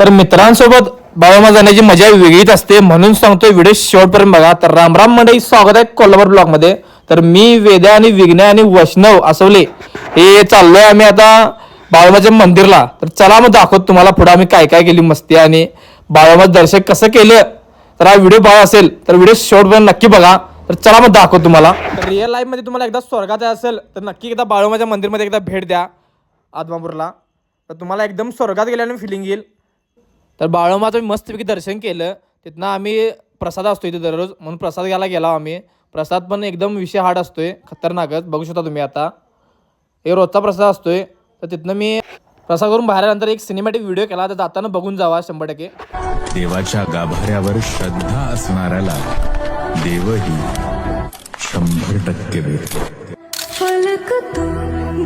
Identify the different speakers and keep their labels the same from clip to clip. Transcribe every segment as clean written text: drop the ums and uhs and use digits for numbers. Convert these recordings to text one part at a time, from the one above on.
Speaker 1: तर मित्रांसोबत बाळूमा जाण्याची मजा वेगळीच असते, म्हणून सांगतोय व्हिडिओ शेवटपर्यंत बघा. तर रामराम मंडळी, स्वागत आहे कोल्हापूर ब्लॉग मध्ये. तर मी वेद्या आणि विघ्न्या आणि वैष्णव असवले हे चाललोय आम्ही आता बाळूमाच्या मंदिरला. तर चला मग दाखवतो तुम्हाला पुढे आम्ही काय काय केली मस्ती आणि बाळूमाचं दर्शन कसं केलं. तर हा व्हिडिओ बघा असेल तर व्हिडिओ शेवटपर्यंत नक्की बघा. तर चला मग दाखवतो तुम्हाला. तर रिअल लाईफ मध्ये तुम्हाला एकदा स्वर्गात जायचं असेल तर नक्की एकदा बाळूमाच्या मंदिरमध्ये एकदा भेट द्या आदमापूरला. तर तुम्हाला एकदम स्वर्गात गेल्याने फिलिंग येईल. तर बाळूमाचं मी मस्तपैकी दर्शन केलं. तिथनं आम्ही प्रसाद असतो इथे दररोज, म्हणून प्रसाद घ्यायला गेला आम्ही. प्रसाद पण एकदम विषय हार्ड असतोय, खतरनाकच. बघू शकता तुम्ही आता हे रोजचा प्रसाद असतोय. तर तिथनं मी प्रसाद करून बाहेर आल्यानंतर एक सिनेमॅटिक व्हिडिओ केला. तर जाताना बघून जावा 100%.
Speaker 2: देवाच्या गाभाऱ्यावर श्रद्धा असणाऱ्याला देवही 100% भेटतो.
Speaker 3: फलक तू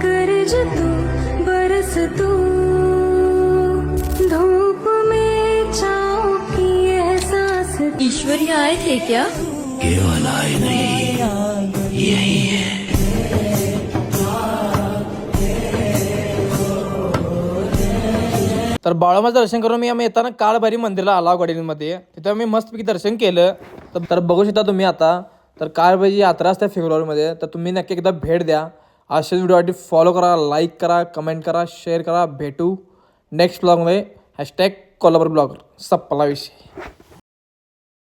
Speaker 3: गरज तू बरस तू धूप में छाँव की एहसास
Speaker 4: ईश्वर ही आए थे क्या?
Speaker 2: केवल आए नहीं, यही है.
Speaker 1: तर बाळूमाचं दर्शन करून आम्ही येताना काळभैरी मंदिरला आला गडीमध्ये. तिथं आम्ही मस्तपैकी दर्शन केलं. तर बघू शकता तुम्ही आता. तर काळभैरी यात्रा असते फेब्रुवारीमध्ये. तर तुम्ही नक्की एकदा भेट द्या. अशाच व्हिडिओसाठी फॉलो करा, लाईक करा, कमेंट करा, शेअर करा. भेटू नेक्स्ट ब्लॉगमध्ये. # कोल्हापूर ब्लॉगर. संपला विषय.